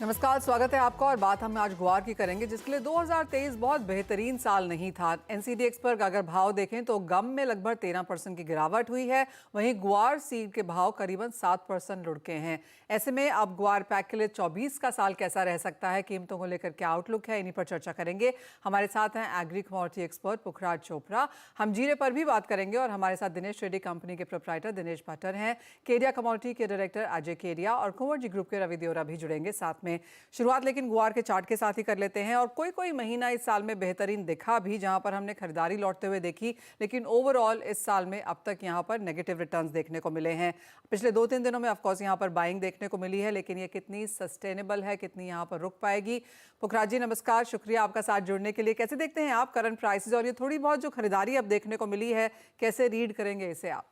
नमस्कार, स्वागत है आपका। और बात हम आज ग्वार की करेंगे, जिसके लिए 2023 बहुत बेहतरीन साल नहीं था। एनसीडीएक्स पर अगर भाव देखें तो गम में लगभग 13% की गिरावट हुई है, वहीं ग्वार सीड के भाव करीबन 7% लुढ़के हैं। ऐसे में अब ग्वार पैक के लिए 24 का साल कैसा रह सकता है, कीमतों को लेकर क्या आउटलुक है, इन्हीं पर चर्चा करेंगे। हमारे साथ हैं एग्री कमोडिटी एक्सपर्ट पुखराज चोपड़ा। हम जीरे पर भी बात करेंगे और हमारे साथ दिनेश ट्रेडिंग कंपनी के प्रोप्राइटर दिनेश भट्टर हैं, केडिया कमोडिटी के डायरेक्टर अजय केडिया और कुंवर जी ग्रुप के रवि देओरा भी जुड़ेंगे साथ में। शुरुआत लेकिन ग्वार के चार्ट के साथ ही कर लेते हैं। और कोई महीना इस साल में बेहतरीन दिखा भी, जहां पर हमने खरीदारी लौटते हुए देखी, लेकिन ओवरऑल इस साल में अब तक यहां पर नेगेटिव रिटर्न्स देखने को मिले हैं। पिछले 2-3 दिनों में ऑफकोर्स यहां पर बाइंग देखने को मिली है, लेकिन ये कितनी सस्टेनेबल है, कितनी यहां पर रुक पाएगी। पुखराज जी नमस्कार, शुक्रिया आपका साथ जुड़ने के लिए। कैसे देखते हैं आप करंट प्राइसेस और ये थोड़ी बहुत जो खरीदारी अब देखने को मिली है, कैसे रीड करेंगे इसे आप?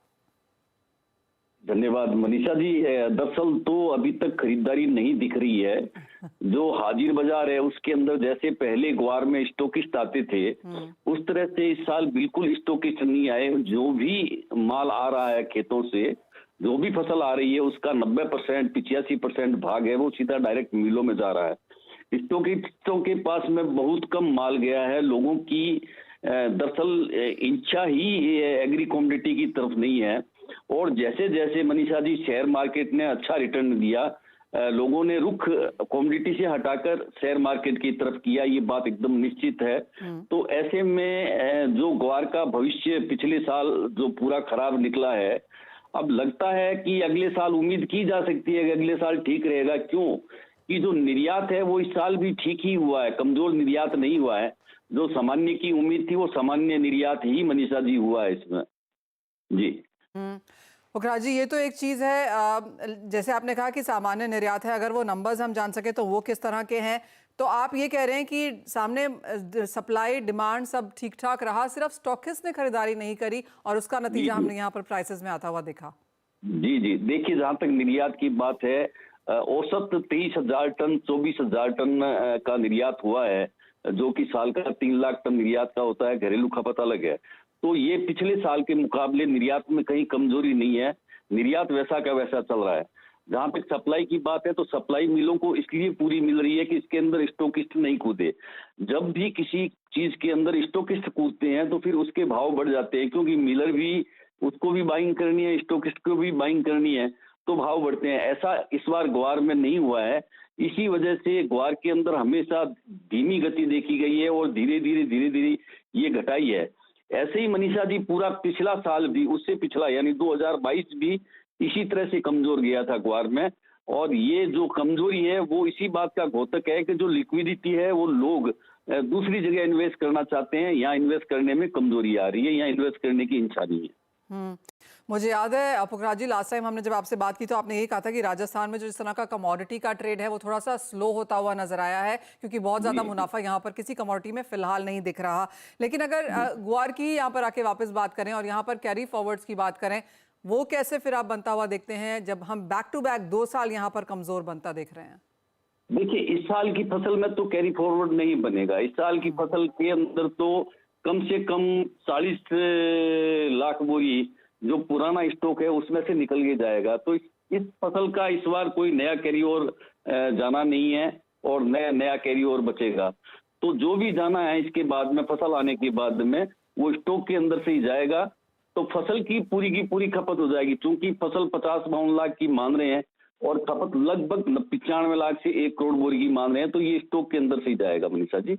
धन्यवाद मनीषा जी। दरअसल तो अभी तक खरीदारी नहीं दिख रही है। जो हाजिर बाजार है उसके अंदर जैसे पहले ग्वार में स्टॉकिस्ट आते थे, उस तरह से इस साल बिल्कुल स्टॉकिस्ट नहीं आए। जो भी माल आ रहा है खेतों से, जो भी फसल आ रही है, उसका 90% 85% भाग है वो सीधा डायरेक्ट मिलों में जा रहा है। स्टॉकिस्टों के पास में बहुत कम माल गया है। लोगों की दरअसल इच्छा ही एग्री कमोडिटी की तरफ नहीं है। और जैसे जैसे मनीषा जी शेयर मार्केट ने अच्छा रिटर्न दिया, लोगों ने रुख कमोडिटी से हटाकर शेयर मार्केट की तरफ किया, ये बात एकदम निश्चित है। तो ऐसे में जो ग्वार का भविष्य पिछले साल जो पूरा खराब निकला है, अब लगता है कि अगले साल उम्मीद की जा सकती है कि अगले साल ठीक रहेगा। क्यों कि जो निर्यात है वो इस साल भी ठीक ही हुआ है, कमजोर निर्यात नहीं हुआ है। जो सामान्य की उम्मीद थी वो सामान्य निर्यात ही मनीषा जी हुआ है इसमें जी। पुखराज जी, ये तो एक चीज़ है, जैसे आपने कहा कि सामान्य निर्यात है, अगर वो नंबर्स हम जान सके तो वो किस तरह के हैं। तो आप ये कह रहे हैं कि सामने सप्लाई डिमांड सब ठीक ठाक रहा, सिर्फ स्टॉकिस्ट ने खरीदारी नहीं करी और उसका नतीजा हमने यहाँ पर प्राइसेस में आता हुआ देखा। जी जी, देखिए जहां तक निर्यात की बात है, औसत 23,000 टन 24,000 टन का निर्यात हुआ है, जो कि साल का 3 लाख टन निर्यात का होता है। घरेलू खपत अलग है। तो ये पिछले साल के मुकाबले निर्यात में कहीं कमजोरी नहीं है, निर्यात वैसा का वैसा चल रहा है। जहां तक सप्लाई की बात है तो सप्लाई मिलों को इसलिए पूरी मिल रही है कि इसके अंदर स्टॉकिस्ट नहीं कूदे। जब भी किसी चीज के अंदर स्टॉकिस्ट कूदते हैं तो फिर उसके भाव बढ़ जाते हैं, क्योंकि मिलर भी, उसको भी बाइंग करनी है, स्टॉकिस्ट को भी बाइंग करनी है, तो भाव बढ़ते हैं। ऐसा इस बार ग्वार में नहीं हुआ है। इसी वजह से ग्वार के अंदर हमेशा धीमी गति देखी गई है और धीरे धीरे ये घटाई है। ऐसे ही मनीषा जी पूरा पिछला साल भी, उससे पिछला यानी 2022 भी इसी तरह से कमजोर गया था ग्वार में। और ये जो कमजोरी है वो इसी बात का द्योतक है कि जो लिक्विडिटी है वो लोग दूसरी जगह इन्वेस्ट करना चाहते हैं, यहाँ इन्वेस्ट करने में कमजोरी आ रही है, यहाँ इन्वेस्ट करने की इच्छा नहीं है। मुझे याद है पुखराज जी, लास्ट टाइम हमने जब आपसे बात की तो आपने यही कहा था कि राजस्थान में जो इस तरह का कमोडिटी का ट्रेड है वो थोड़ा सा स्लो होता हुआ नजर आया है, क्योंकि बहुत ज्यादा मुनाफा यहाँ पर किसी कमोडिटी में फिलहाल नहीं दिख रहा। लेकिन अगर ग्वार की यहाँ पर आके वापस बात करें और यहाँ पर कैरी फॉरवर्ड्स की बात करें, वो कैसे फिर आप बनता हुआ देखते हैं, जब हम बैक टू बैक 2 साल यहाँ पर कमजोर बनता देख रहे हैं? देखिए, इस साल की फसल में तो कैरी फॉरवर्ड नहीं बनेगा। इस साल की फसल के अंदर तो कम से कम 40 लाख बोरी जो पुराना स्टॉक है उसमें से निकल के जाएगा। तो इस फसल का इस बार कोई नया कैरी ओवर जाना नहीं है और नया कैरी ओवर बचेगा। तो जो भी जाना है इसके बाद में, फसल आने के बाद में, वो स्टॉक के अंदर से ही जाएगा। तो फसल की पूरी खपत हो जाएगी। चूंकि फसल 50-52 लाख की मान रहे हैं और खपत लगभग 95 लाख से 1 करोड़ बोरी की मान रहे हैं, तो ये स्टॉक के अंदर से ही जाएगा मनीषा जी।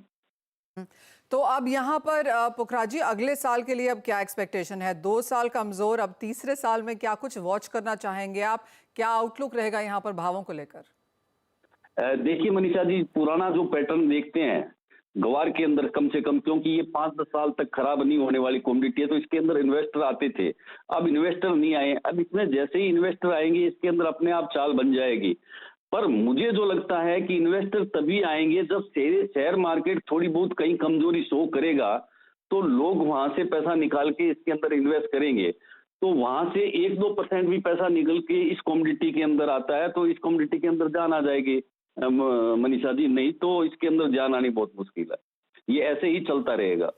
तो अब यहाँ पर पुखराज जी, अगले साल के लिए अब क्या एक्सपेक्टेशन है? 2 साल कमजोर, अब तीसरे साल में क्या कुछ वॉच करना चाहेंगे आप? क्या आउटलुक रहेगा यहाँ पर भावों को लेकर? देखिए मनीषा जी, पुराना जो पैटर्न देखते हैं ग्वार के अंदर, कम से कम, क्योंकि ये 5-10 साल तक खराब नहीं होने वाली कमोडिटी है, तो इसके अंदर इन्वेस्टर आते थे। अब इन्वेस्टर नहीं आए। अब इसमें जैसे ही इन्वेस्टर आएंगे इसके अंदर अपने आप चाल बन जाएगी। पर मुझे जो लगता है कि इन्वेस्टर तभी आएंगे जब शेयर मार्केट थोड़ी बहुत कहीं कमजोरी शो करेगा, तो लोग वहां से पैसा निकाल के इसके अंदर इन्वेस्ट करेंगे। तो वहां से 1-2% भी पैसा निकल के इस कमोडिटी के अंदर आता है तो इस कमोडिटी के अंदर जान आ जाएगी मनीषा जी। नहीं तो इसके अंदर जान आनी बहुत मुश्किल है। ये ऐसे ही चलता रहेगा।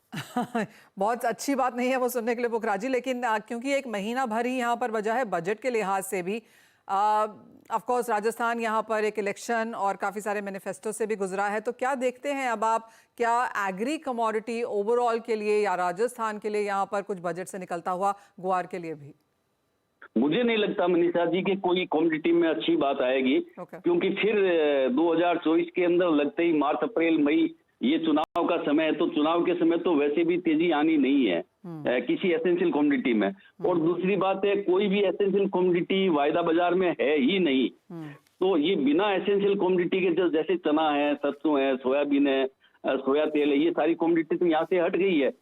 बहुत अच्छी बात नहीं है वो सुनने के लिए पुखराज जी, लेकिन क्योंकि एक महीना भर ही यहाँ पर बचा है बजट के लिहाज से भी, ऑफ कोर्स राजस्थान यहाँ पर एक इलेक्शन और काफ़ी सारे मैनिफेस्टो से भी गुजरा है, तो क्या देखते हैं अब आप, क्या एग्री कमोडिटी ओवरऑल के लिए या राजस्थान के लिए यहाँ पर कुछ बजट से निकलता हुआ ग्वार के लिए भी? मुझे नहीं लगता मनीषा जी कि कोई कॉमोडिटी में अच्छी बात आएगी, Okay. क्योंकि फिर 2024 के अंदर लगते ही मार्च अप्रैल मई ये चुनाव का समय है, तो चुनाव के समय तो वैसे भी तेजी आनी नहीं है किसी एसेंशियल कॉमोडिटी में। और दूसरी बात है, कोई भी एसेंशियल कॉमोडिटी वायदा बाजार में है ही नहीं। तो ये बिना एसेंशियल कॉमोडिटी के जो जैसे चना है, सरसों है, सोयाबीन है, सोया तेल है, ये सारी कॉमोडिटी तो यहाँ से हट गई है।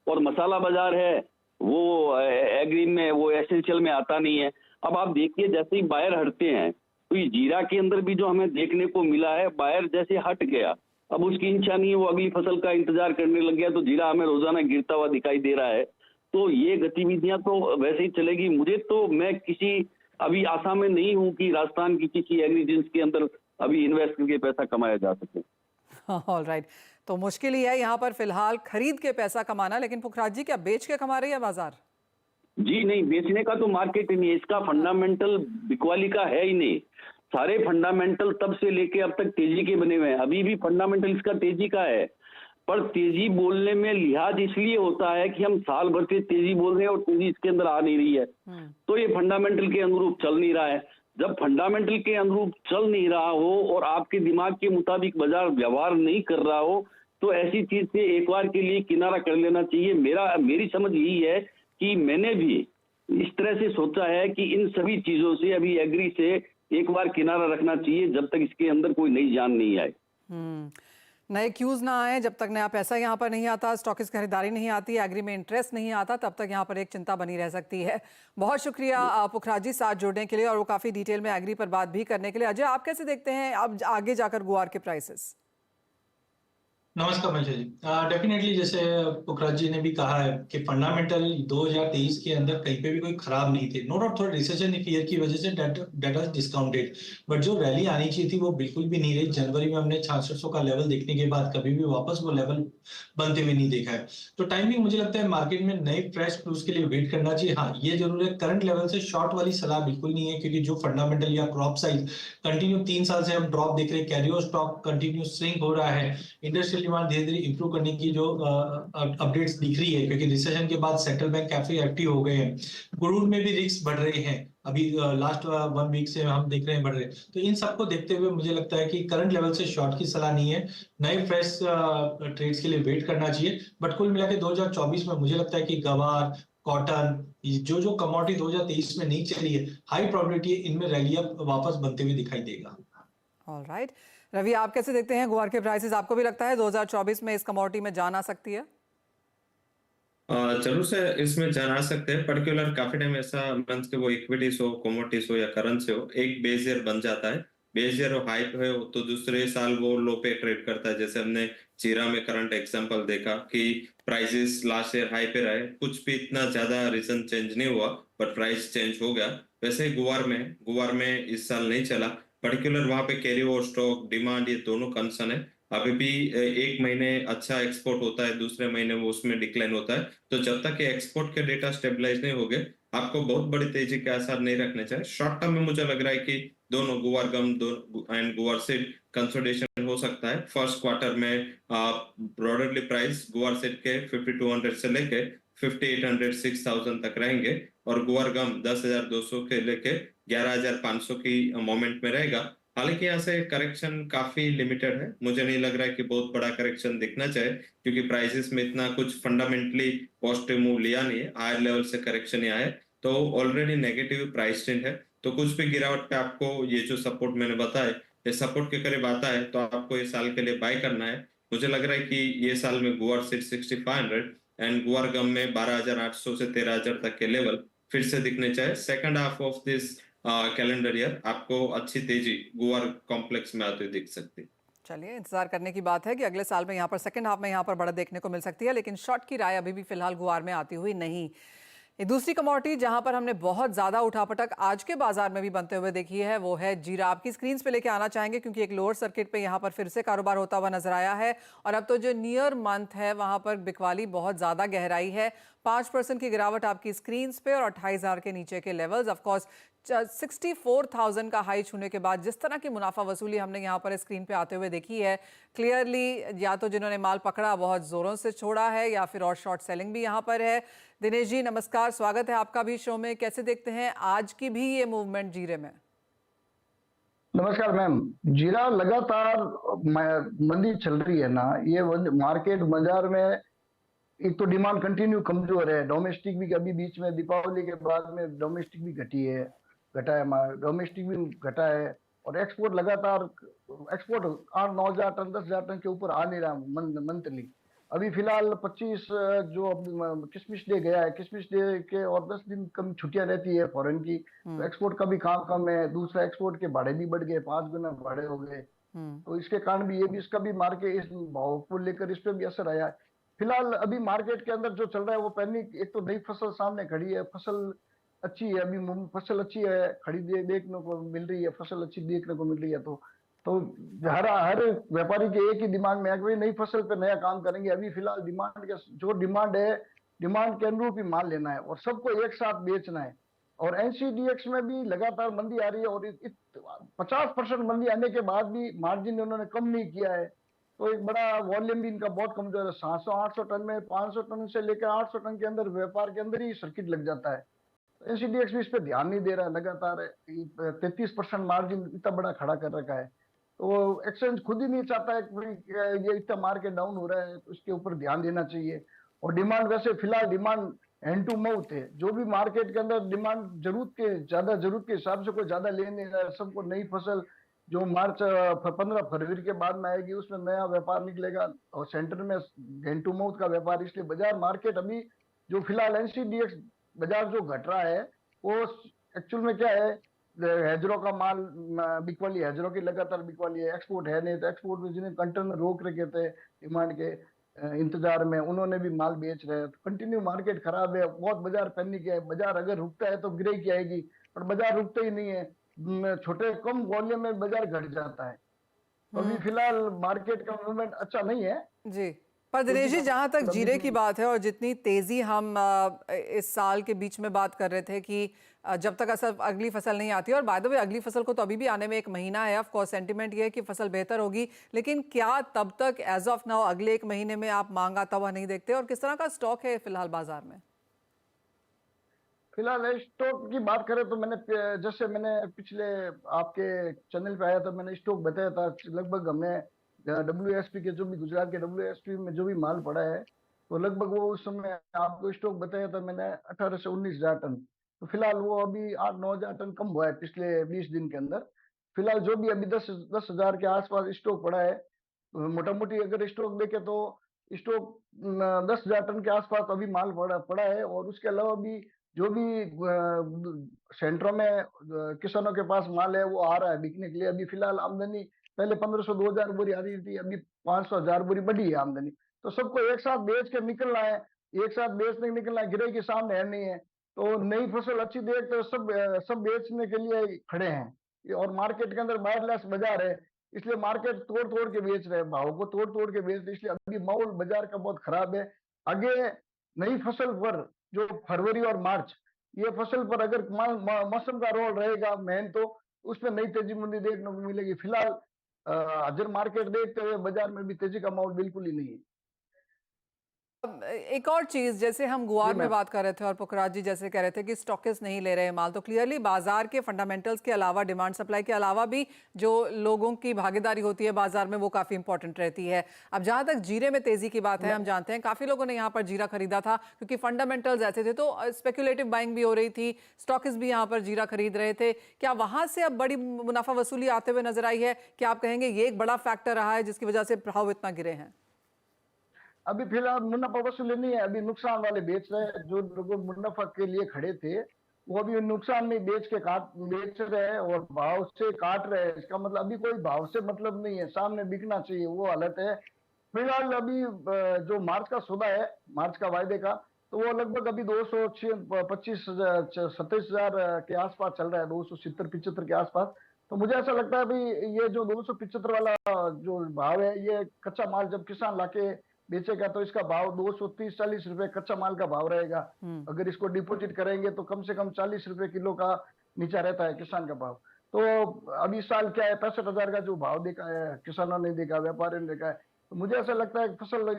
और मसाला बाजार है वो एग्री में, वो एसेंशियल में आता नहीं है। अब आप देखिए, जैसे ही बायर हटते हैं तो ये जीरा के अंदर भी जो हमें देखने को मिला है, बायर जैसे हट गया, अब उसकी इच्छा नहीं है, वो अगली फसल का इंतजार करने लग गया, तो जीरा हमें रोजाना गिरता हुआ दिखाई दे रहा है। तो ये गतिविधियां तो वैसे ही चलेगी। मुझे तो, मैं किसी अभी आशा में नहीं हूं कि राजस्थान की किसी एग्रीजेंस के अंदर अभी इन्वेस्ट करके पैसा कमाया जा सके। ऑल राइट, तो मुश्किल ही है यहाँ पर फिलहाल खरीद के पैसा कमाना, लेकिन पुखराज जी क्या बेच के कमा रही है बाजार? जी नहीं, बेचने का तो मार्केट ही नहीं है, इसका फंडामेंटल बिकवाली का है ही नहीं। सारे फंडामेंटल तब से लेके अब तक तेजी के बने हुए हैं, अभी भी फंडामेंटल इसका तेजी का है। पर तेजी बोलने में लिहाज इसलिए होता है कि हम साल भर से तेजी बोल रहे हैं और तेजी इसके अंदर आ नहीं रही है, तो ये फंडामेंटल के अनुरूप चल नहीं रहा है। जब फंडामेंटल के अनुरूप चल नहीं रहा हो और आपके दिमाग के मुताबिक बाजार व्यवहार नहीं कर रहा हो, तो ऐसी चीज से एक बार के लिए किनारा कर लेना चाहिए। मेरी समझ यही है कि मैंने भी इस तरह से सोचा है कि इन सभी चीजों से अभी एग्री से एक बार किनारा रखना चाहिए, जब तक इसके अंदर कोई नई जान नहीं आए। नए क्यूज ना आए, जब तक नया पैसा यहाँ पर नहीं आता, स्टॉकिस खरीदारी नहीं आती, एग्री में इंटरेस्ट नहीं आता, तब तक यहाँ पर एक चिंता बनी रह सकती है। बहुत शुक्रिया पुखराज जी साथ जुड़ने के लिए और वो काफी डिटेल में एग्री पर बात भी करने के लिए। अजय, आप कैसे देखते हैं अब आगे जाकर गुआर के प्राइसेस? नमस्कार मनीषा जी। डेफिनेटली जैसे पुखराज जी ने भी कहा है कि फंडामेंटल 2023 के अंदर कहीं पे भी कोई खराब नहीं थे। नो डाउट थोड़ा रिसेशन फियर की वजह से डेटा डिस्काउंटेड, बट जो रैली आनी चाहिए थी वो बिल्कुल भी नहीं रही। जनवरी में हमने 6600 का लेवल देखने के बाद कभी भी वापस वो लेवल बनते हुए नहीं देखा है। तो टाइमिंग मुझे लगता है मार्केट में नए फ्रेश क्लूज के लिए वेट करना चाहिए। हाँ, ये जरूर है, करंट लेवल से शॉर्ट वाली सलाह बिल्कुल नहीं है, क्योंकि जो फंडामेंटल या क्रॉप साइज कंटिन्यू 3 साल से हम ड्रॉप देख रहे हैं, कैरियर स्टॉक कंटिन्यू श्रिंक हो रहा है, इंडस्ट्रियल डिमांड धीरे धीरे इंप्रूव करने की जो अपडेट्स दिख रही है, क्योंकि रिसेशन के बाद सेंट्रल बैंक काफी एक्टिव हो गए हैं। क्रूड में भी रिस्क बढ़ रहे हैं, अभी लास्ट 1 वीक से हम देख रहे हैं बढ़ रहे। तो इन सबको देखते हुए मुझे लगता है कि करंट लेवल से शॉर्ट की सलाह नहीं है, नए फ्रेश ट्रेड्स के लिए वेट करना चाहिए। बट कुल मिला के 2024 में मुझे लगता है कि गवार, कॉटन, जो कमोडिटी 2023 में नहीं चली है, हाई प्रोबेबिलिटी इनमें रैली अब वापस बनते हुए दिखाई देगा। ऑल राइट, रवि, आप कैसे देखते हैं गुआर के प्राइसेस? आपको भी लगता है 2024 में इस कमोडिटी में जान आ सकती है? जरूर से इसमें जान आ सकते हैं। पर्टिकुलर काफी टाइम ऐसा मंथ के वो इक्विटीज हो, कमोडिटीज हो या करेंसी हो, एक बेस ईयर बन जाता है। बेस ईयर हाई पे हो तो दूसरे साल वो लो पे ट्रेड करता है। जैसे हमने जीरा में करंट एग्जांपल देखा कि प्राइसेस लास्ट ईयर हाई पे रहे, कुछ भी इतना ज्यादा रीजन चेंज नहीं हुआ, बट प्राइस चेंज हो गया। वैसे ही गुआर में इस साल नहीं चला। पर्टिकुलर वहां पे कैरी ओवर स्टॉक, डिमांड, ये दोनों कंसर्न है। अभी भी एक महीने अच्छा एक्सपोर्ट होता है, दूसरे महीने वो उसमें डिक्लाइन होता है। तो जब तक ये एक्सपोर्ट के डेटा स्टेबलाइज नहीं हो गए, आपको बहुत बड़ी तेजी के आसार नहीं रखने चाहिए। शॉर्ट टर्म में मुझे लग रहा है कि दोनों गुआर गम एंड गुआर सीड कंसोलिडेशन हो सकता है। फर्स्ट क्वार्टर में ब्रॉडरली प्राइस गुआर सीड के 5200 से लेके 5800 6000 तक रहेंगे, और गुआर गम 10,200 के लेके 11,500 की मोमेंट में रहेगा। हालांकि यहाँ से करेक्शन काफी लिमिटेड है, मुझे नहीं लग रहा है कि बहुत बड़ा करेक्शन दिखना चाहिए, क्योंकि प्राइसेस में इतना कुछ फंडामेंटली पॉजिटिव मूव लिया नहीं है, हायर लेवल से करेक्शन ही आया है, तो ऑलरेडी नेगेटिव प्राइस ट्रेंड है। तो कुछ भी गिरावट पे आपको ये जो सपोर्ट मैंने बताया, ये सपोर्ट के करीब आता है तो आपको ये साल के लिए बाय करना है। मुझे लग रहा है कि ये साल में गुआर 6500 एंड गुआर गम में 12,800 से 13,000 तक के लेवल फिर से दिखने चाहिए। Second half of this calendar year आपको अच्छी तेजी गुआर कॉम्प्लेक्स में आते हुए दिख सकती है। चलिए, इंतजार करने की बात है कि अगले साल में यहाँ पर सेकंड हाफ में यहाँ पर बढ़त देखने को मिल सकती है, लेकिन शॉर्ट की राय अभी भी फिलहाल गुआर में आती हुई नहीं। ये दूसरी कमोडिटी जहां पर हमने बहुत ज्यादा उठापटक आज के बाजार में भी बनते हुए देखी है, वो है जीरा। आपकी स्क्रीन पे लेके आना चाहेंगे, क्योंकि एक लोअर सर्किट पे यहाँ पर फिर से कारोबार होता हुआ नजर आया है, और अब तो जो नियर मंथ है वहां पर बिकवाली बहुत ज्यादा गहराई है। 5% की गिरावट आपकी स्क्रीन पे और 28,000 के नीचे के लेवल्स। ऑफकोर्स 64,000 का हाई छूने के बाद जिस तरह की मुनाफा वसूली हमने यहाँ पर स्क्रीन पे आते हुए देखी है, क्लियरली या तो जिन्होंने माल पकड़ा बहुत जोरों से छोड़ा है या फिर और शॉर्ट सेलिंग भी यहाँ पर है। दिनेश जी नमस्कार, स्वागत है आपका भी शो में। कैसे देखते हैं आज की भी ये मूवमेंट जीरे में? नमस्कार मैम। जीरा लगातार मंदी चल रही है ना, ये मार्केट बाजार में एक तो डिमांड कंटिन्यू कमजोर है। डोमेस्टिक भी अभी बीच में दीपावली के बाद में डोमेस्टिक भी घटा है, डोमेस्टिक भी घटा है। और एक्सपोर्ट लगातार, एक्सपोर्ट 8-9 हजार टन 10 हजार टन के ऊपर आ नहीं रहा मंथली। अभी फिलहाल 25 जो किसमिस डे गया है, किसमिस डे के और 10 दिन कम छुट्टियां रहती है फॉरेन की, तो एक्सपोर्ट का भी काम कम है। दूसरा एक्सपोर्ट के भाड़े भी बढ़ गए, 5 गुना भाड़े हो गए। तो इसके कारण भी ये भी, इसका भी मार्केट इस भाव को लेकर इस पे भी असर आया है। फिलहाल अभी मार्केट के अंदर जो चल रहा है वो पैनिक, एक तो नई फसल सामने खड़ी है, फसल अच्छी है, अभी फसल अच्छी है, खड़ी देखने को मिल रही है, फसल अच्छी देखने को मिल रही है। तो हर व्यापारी के एक ही दिमाग में है कि भाई नई फसल पे नया काम करेंगे। अभी फिलहाल डिमांड के जो डिमांड है, डिमांड के अनुरूप ही माल लेना है और सबको एक साथ बेचना है। और एनसीडीएक्स में भी लगातार मंदी आ रही है और 50% मंदी आने के बाद भी मार्जिन उन्होंने कम नहीं किया है। तो एक बड़ा वॉल्यूम भी इनका बहुत कमजोर है। 700-800 टन में 500 टन से लेकर 800 टन के अंदर व्यापार के अंदर ही सर्किट लग जाता है। एनसीडीएक्स भी इस पे ध्यान नहीं दे रहा है, लगातार 33% मार्जिन इतना बड़ा खड़ा कर रखा है। तो एक्सचेंज खुद ही नहीं चाहता है कि ये इतना मार्केट डाउन हो रहा है, तो इसके ऊपर ध्यान देना चाहिए। और डिमांड वैसे फिलहाल डिमांड हैंड टू माउथ है, जो भी मार्केट के अंदर डिमांड जरूरत के हिसाब से कोई ज्यादा ले नहीं रहा है। सबको नई फसल जो मार्च 15 फरवरी के बाद में आएगी उसमें नया व्यापार निकलेगा और सेंटर में हैंड टू माउथ का व्यापार। इसलिए बाजार मार्केट अभी जो फिलहाल एनसीडीएक्स बाजार जो घट रहा है वो एक्चुअल में क्या है, हैजरों का माल बिकवाली, हैजरों की लगातार बिकवाली है। एक्सपोर्ट है नहीं, तो एक्सपोर्ट में जिन्हें कंटेनर रोक रखे थे डिमांड के इंतजार में, उन्होंने भी माल बेच रहे हैं। तो कंटिन्यू मार्केट खराब है, बहुत बाजार पैनिक है। बाजार अगर रुकता है तो गिरे की आएगी, पर बाजार रुकते ही नहीं है, छोटे कम वॉल्यूम में बाजार घट जाता है। तो अभी फिलहाल मार्केट का मूवमेंट अच्छा नहीं है जी। पर दिनेश जी, जहां तक जीरे की बात है और जितनी तेजी हम इस साल के बीच में बात कर रहे थे कि जब तक अगली फसल नहीं आती, और बाय द वे अगली फसल को तो अभी भी आने में 1 महीना है। ऑफ कोर्स सेंटिमेंट ये है कि फसल बेहतर होगी, लेकिन क्या तब तक एज ऑफ नाउ अगले 1 महीने में आप मांग आता हुआ नहीं देखते? और किस तरह का स्टॉक है फिलहाल बाजार में? फिलहाल स्टॉक की बात करें तो जैसे मैंने पिछले आपके चैनल पे आया था, मैंने स्टॉक बताया था। लगभग हमने WSP के जो भी गुजरात के WSP में जो भी माल पड़ा है, तो लगभग वो उस समय आपको स्टॉक बताया था मैंने 18 से 19 हजार टन। तो फिलहाल वो अभी 8-9 हजार टन कम हुआ है पिछले 20 दिन के अंदर। फिलहाल जो भी अभी 10 हजार के आसपास स्टॉक पड़ा है, मोटा मोटी अगर स्टॉक देखे तो स्टॉक 10 हजार टन के आसपास अभी माल पड़ा है। और उसके अलावा भी जो भी सेंटरों में किसानों के पास माल है वो आ रहा है बिकने के लिए। अभी फिलहाल आमदनी पहले 1500-2000 बोरी आ रही थी, अभी 500-1000 बोरी बढ़ी है आमदनी। तो सबको एक साथ बेच के निकलना है, एक साथ बेचने निकलना है, गिरे के सामने है नहीं है। तो नई फसल अच्छी देख तो सब बेचने के लिए खड़े हैं। और मार्केट के अंदर बायरलेस बाजार है, इसलिए मार्केट तोड़ तोड़ के बेच रहे हैं, भाव को तोड़ तोड़ के बेच रहे हैं। इसलिए अभी माहौल बाजार का बहुत खराब है। आगे नई फसल पर जो फरवरी और मार्च, ये फसल पर अगर मौसम का रोल रहेगा मेन, तो उसमें नई तेजी मंदी देखने को मिलेगी। फिलहाल हाजिर मार्केट देखते हुए बाजार में भी तेजी का माहौल बिल्कुल ही नहीं है। एक और चीज, जैसे हम गुआर में बात कर रहे थे और पुखराज जी जैसे कह रहे थे कि स्टॉकिस्ट नहीं ले रहे माल, तो क्लियरली बाजार के फंडामेंटल्स के अलावा, डिमांड सप्लाई के अलावा भी जो लोगों की भागीदारी होती है बाजार में, वो काफी इंपॉर्टेंट रहती है। अब जहां तक जीरे में तेजी की बात है, हम जानते हैं काफी लोगों ने यहाँ पर जीरा खरीदा था क्योंकि फंडामेंटल्स ऐसे थे, तो स्पेकुलेटिव बाइंग भी हो रही थी, स्टॉकिस्ट भी यहाँ पर जीरा खरीद रहे थे। क्या वहां से अब बड़ी मुनाफा वसूली आते हुए नजर आई है? क्या आप कहेंगे ये एक बड़ा फैक्टर रहा है जिसकी वजह से भाव इतना गिरे हैं? अभी फिलहाल मुनाफा वसूली नहीं है, अभी नुकसान वाले बेच रहे हैं। जो लोग मुनाफा के लिए खड़े थे वो अभी नुकसान में बेच रहे हैं और भाव से काट रहे हैं। इसका मतलब अभी कोई भाव से मतलब नहीं है, सामने बिकना चाहिए, वो हालत है। फिलहाल अभी जो मार्च का सौदा है, मार्च का वायदे का, तो वो लगभग अभी 227,000 के आसपास चल रहा है, 270-75 के आसपास। तो मुझे ऐसा लगता है भाई ये जो 275 वाला जो भाव है, ये कच्चा माल जब किसान लाके बेचेगा तो इसका भाव 230-40 रुपए कच्चा माल का भाव रहेगा। अगर इसको डिपॉजिट करेंगे तो कम से कम 40 रुपए किलो का नीचा रहता है किसान का भाव। तो अभी इस साल क्या है, 65,000 का जो भाव देखा है, किसानों ने देखा, व्यापारियों ने देखा है, तो मुझे ऐसा लगता है कि फसल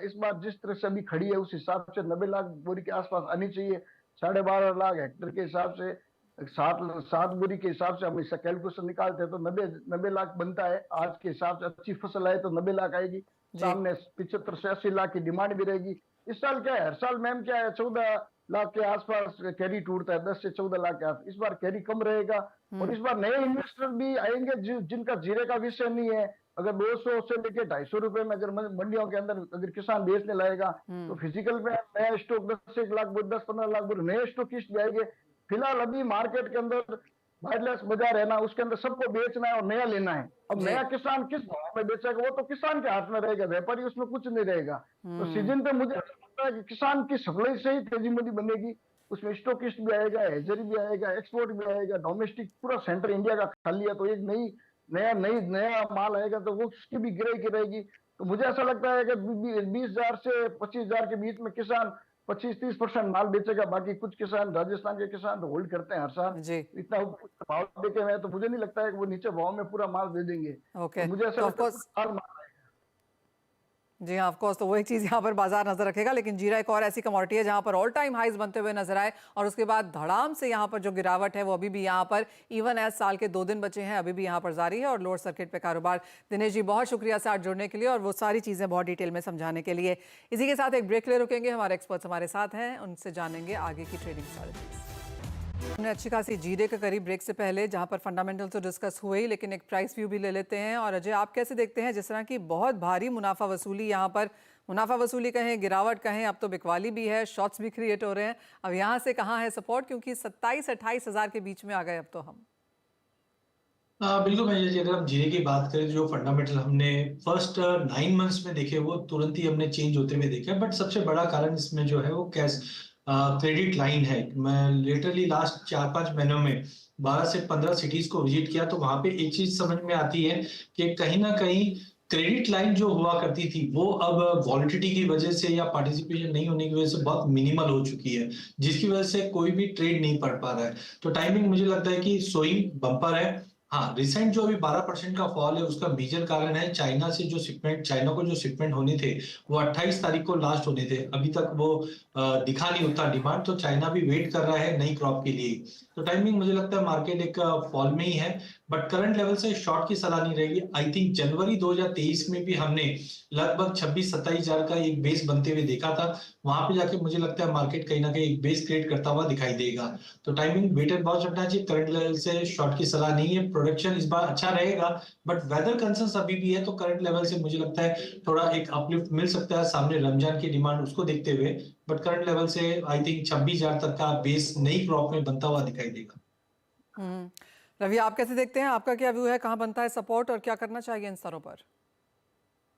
इस बार जिस तरह से अभी खड़ी है उस हिसाब से 90 लाख बोरी के आसपास आनी चाहिए। 12.5 लाख हेक्टेयर के हिसाब से 7 बोरी के हिसाब से हम इसका कैलकुलेशन निकालते हैं तो 90 लाख बनता है। आज के हिसाब से अच्छी फसल आए तो 90 लाख आएगी, सामने 75 से 80 लाख की डिमांड भी रहेगी। इस साल क्या है, हर साल मैम क्या है, 14 लाख के आसपास कैरी टूटता है, 10 से 14 लाख के आसपास। इस बार कैरी कम रहेगा और इस बार नए इन्वेस्टर भी आएंगे जिनका जीरे का विषय नहीं है। अगर 200 से लेके 250 रुपए में अगर मंडियों के अंदर अगर किसान बेचने लाएगा तो फिजिकल में नया स्टॉक 10-15 लाख नए स्टॉकिस्ट भी आएंगे। फिलहाल अभी मार्केट के अंदर वायरलेस बाजार है ना, उसके अंदर सबको बेचना है और नया लेना है। अब नया किसान किस भाव में बेचेगा वो तो किसान के हाथ में रहेगा, व्यापारी उसमें कुछ नहीं रहेगा। तो सीजन पे मुझे लगता है कि किसान की सप्लाई से ही तेजी मंदी बनेगी। उसमें स्टॉकिस्ट भी आएगा, हेजरी भी आएगा, एक्सपोर्ट भी आएगा, डोमेस्टिक पूरा सेंटर इंडिया का खाली है तो एक नया माल आएगा तो वो उसकी भी गिराई रहेगी। तो मुझे ऐसा लगता है कि 20,000 से 25,000 के बीच में किसान 25-30% माल बेचेगा। बाकी कुछ किसान, राजस्थान के किसान तो होल्ड करते हैं हर साल, जी इतना भाव देते हैं तो मुझे नहीं लगता है कि वो नीचे भाव में पूरा माल दे देंगे। ओके तो मुझे ऐसा तो लगता है ऑफकोर्स कि माल जी हाँ, ऑफ कोर्स तो वो एक चीज़ यहाँ पर बाजार नजर रखेगा। लेकिन जीरा एक और ऐसी कमोडिटी है जहाँ पर ऑल टाइम हाइज बनते हुए नजर आए और उसके बाद धड़ाम से यहाँ पर जो गिरावट है वो अभी भी यहाँ पर इवन एज साल के 2 दिन बचे हैं अभी भी यहाँ पर जारी है और लोअर सर्किट पे कारोबार। दिनेश जी बहुत शुक्रिया साथ जुड़ने के लिए और वो सारी चीज़ें बहुत डिटेल में समझाने के लिए। इसी के साथ एक ब्रेक ले रुकेंगे, हमारे एक्सपर्ट्स हमारे साथ हैं, उनसे जानेंगे आगे की ट्रेडिंग स्ट्रैटेजीज। हमने अच्छी खासी जीरे के करीब ब्रेक से पहले जहां पर फंडामेंटल तो डिस्कस हुए ही, लेकिन एक प्राइस व्यू भी ले लेते हैं। और अजय आप कैसे देखते हैं, जिस तरह की बहुत भारी मुनाफा वसूली यहाँ पर, मुनाफा वसूली कहें, गिरावट कहें, अब तो बिकवाली भी है, शॉर्ट्स भी क्रिएट हो रहे हैं। अब यहाँ से कहाँ है सपोर्ट, क्योंकि 27-28 हज़ार के बीच में आ गए अब तो हम। बिल्कुल भैया जी, अगर हम जीरे की बात करें जो फंडामेंटल हमने फर्स्ट 9 मंथ्स में देखे वो तुरंत ही हमने चेंज होते हुए देखे। बट सबसे बड़ा कारण इसमें जो है वो कैश क्रेडिट लाइन है। मैं लिटरली लास्ट 4-5 महीनों में 12 से 15 सिटीज को विजिट किया तो वहां पे एक चीज समझ में आती है कि कहीं ना कहीं क्रेडिट लाइन जो हुआ करती थी वो अब वॉलिटिलिटी की वजह से या पार्टिसिपेशन नहीं होने की वजह से बहुत मिनिमल हो चुकी है, जिसकी वजह से कोई भी ट्रेड नहीं पढ़ पा रहा है। तो टाइमिंग मुझे लगता है कि सोइंग बम्पर है। हाँ, रिसेंट जो अभी 12% का फॉल है उसका मेजर कारण है चाइना से जो शिपमेंट, चाइना को जो शिपमेंट होने थे वो 28 तारीख को लास्ट होने थे, अभी तक वो दिखा नहीं उतना डिमांड। तो चाइना भी वेट कर रहा है नई क्रॉप के लिए। तो टाइमिंग मुझे लगता है मार्केट एक फॉल में ही है, बट करंट लेवल से शॉर्ट की सलाह नहीं रहेगी। आई थिंक जनवरी 2023 में भी हमने लगभग 26-27 हजार का एक बेस बनते हुए देखा था। वहां पे जाके मुझे लगता है मार्केट कहीं ना कहीं एक बेस क्रिएट करता हुआ दिखाई देगा। तो टाइमिंग वेट एंड वॉच रखना चाहिए, करंट लेवल से शॉर्ट की सलाह नहीं है। प्रोडक्शन इस बार अच्छा रहेगा बट वेदर कंसर्न्स अभी भी है, तो करंट लेवल से मुझे लगता है थोड़ा एक अपलिफ्ट मिल सकता है सामने रमजान की डिमांड उसको देखते हुए। बट करंट लेवल से आई थिंक 26,000 तक का बेस नई क्रॉप में बनता हुआ दिखाई देगा। रवि आप कैसे देखते हैं, आपका क्या व्यू है, कहाँ बनता है सपोर्ट और क्या करना चाहिए इन स्तरों पर?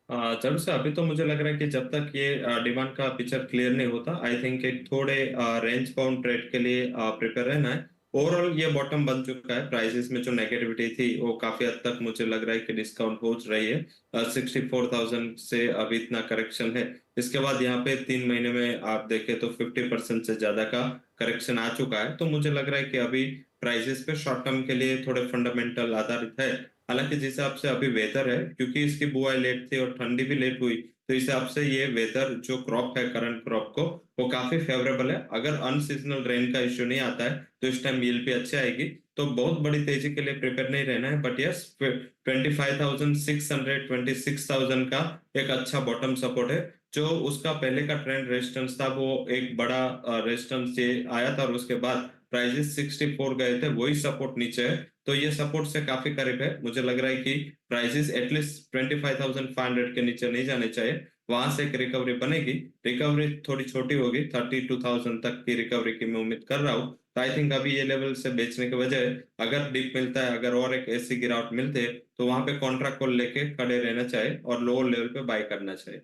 जरूर से अभी तो मुझे लग रहा है कि जब तक ये डिमांड का पिक्चर क्लियर नहीं होता, आई थिंक एक थोड़े रेंज बाउंड ट्रेड के लिए प्रिपेयर रहना है। ओवरऑल ये बॉटम बन चुका है, प्राइसेस में जो नेगेटिविटी थी वो काफी हद तक मुझे लग रहा है कि डिस्काउंट हो रही है। 64,000 से अभी इतना करेक्शन है। इसके बाद यहाँ पे 3 महीने में आप देखें तो 50% से ज्यादा का करेक्शन आ चुका है। तो मुझे लग रहा है कि अभी प्राइसेस पे शॉर्ट टर्म के लिए थोड़े फंडामेंटल आधारित है। हालांकि जिस हिसाब से अभी वेदर है, क्योंकि इसकी बुआई लेट थी और ठंडी भी लेट हुई, तो इस हिसाब से ये वेदर जो क्रॉप है करंट क्रॉप को वो काफी फेवरेबल है। अगर अनसीजनल रेन का इश्यू नहीं आता है तो इस टाइम यील्ड भी अच्छी आएगी। तो बहुत बड़ी तेजी के लिए प्रिपेयर नहीं रहना है, बट यस 25,600 26,000 का एक अच्छा बॉटम सपोर्ट है। जो उसका पहले का ट्रेंड रेजिस्टेंस था वो एक बड़ा रेजिस्टेंस ये आया था और उसके बाद प्राइसेस 64 गए थे, वही सपोर्ट नीचे है। तो ये सपोर्ट से काफी करीब है। मुझे लग रहा है कि प्राइसेस एटलीस्ट 25,500 के नीचे नहीं जाने चाहिए, वहां से एक रिकवरी बनेगी। रिकवरी थोड़ी छोटी होगी, 32,000 तक की रिकवरी की मैं उम्मीद कर रहा हूँ। तो आई थिंक अभी ये लेवल से बेचने के बजाय अगर डिप मिलता है, अगर और एक ऐसी गिरावट मिलते है तो वहां पे कॉन्ट्रैक्ट कॉल लेके खड़े रहना चाहिए और लोअर लेवल पे बाय करना चाहिए।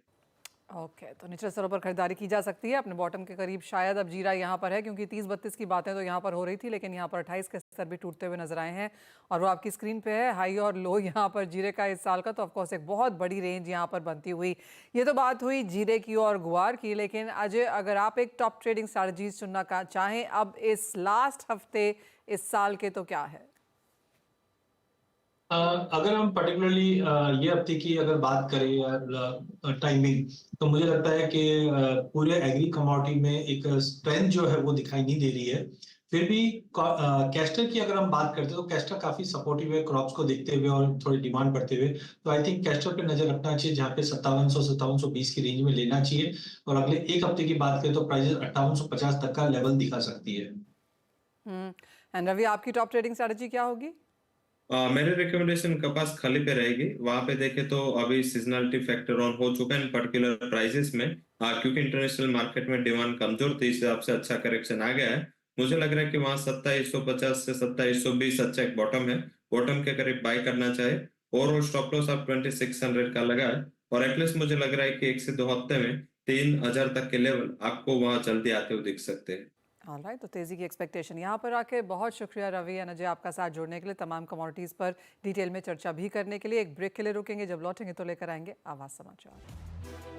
ओके, तो निचले स्तरों पर खरीदारी की जा सकती है अपने बॉटम के करीब। शायद अब जीरा यहाँ पर है, क्योंकि 30-32 की बातें तो यहाँ पर हो रही थी, लेकिन यहाँ पर 28 के स्तर भी टूटते हुए नजर आए हैं और वो आपकी स्क्रीन पे है। हाई और लो यहाँ पर जीरे का इस साल का, तो ऑफकोर्स एक बहुत बड़ी रेंज यहाँ पर बनती हुई। ये तो बात हुई जीरे की और गुआर की, लेकिन अजय, अगर आप एक टॉप ट्रेडिंग स्ट्रैटेजीज चुनना चाहें अब इस लास्ट हफ्ते इस साल के, तो क्या है? अगर हम पर्टिकुलरली ये हफ्ते की अगर बात करें या टाइमिंग, तो मुझे लगता है कि पूरे एग्री कमोडिटी में एक स्ट्रेंथ जो है वो दिखाई नहीं दे रही है। फिर भी कैस्टर की अगर हम बात करते हैं तो कैस्टर काफी सपोर्टिव है क्रॉप्स को देखते हुए और थोड़ी डिमांड बढ़ते हुए। तो आई थिंक कैस्टर पे नजर रखना चाहिए, जहाँ पे 5700-5720 की रेंज में लेना चाहिए। और अगले एक हफ्ते की बात करें तो प्राइस 5850 तक का लेवल दिखा सकती है। एंड रवि, आपकी टॉप ट्रेडिंग स्ट्रैटेजी क्या होगी? मेरी रिकमेंडेशन कपास खाली पे रहेगी। वहां पे देखे तो अभी सीजनलिटी फैक्टर ऑन हो चुका है इन पर्टिकुलर प्राइसेस में, क्योंकि इंटरनेशनल मार्केट में डिमांड कमजोर थी, इस हिसाब से अच्छा करेक्शन आ गया है। मुझे लग रहा है कि वहां 2750 से 2720 अच्छा एक बॉटम है, बॉटम के करीब बाय करना चाहे। ओवरऑल स्टॉप लॉस आप 2600 का लगा है, और एटलीस्ट मुझे लग रहा है कि 1 से 2 हफ्ते में 3000 तक के लेवल आपको वहां जल्दी आते हुए दिख सकते हैं। ऑलराइट, तो तेज़ी की एक्सपेक्टेशन यहाँ पर आके। बहुत शुक्रिया रवि एंड अजय आपका साथ जुड़ने के लिए, तमाम कमोडिटीज़ पर डिटेल में चर्चा भी करने के लिए। एक ब्रेक के लिए रुकेंगे, जब लौटेंगे तो लेकर आएंगे आवाज़ समाचार।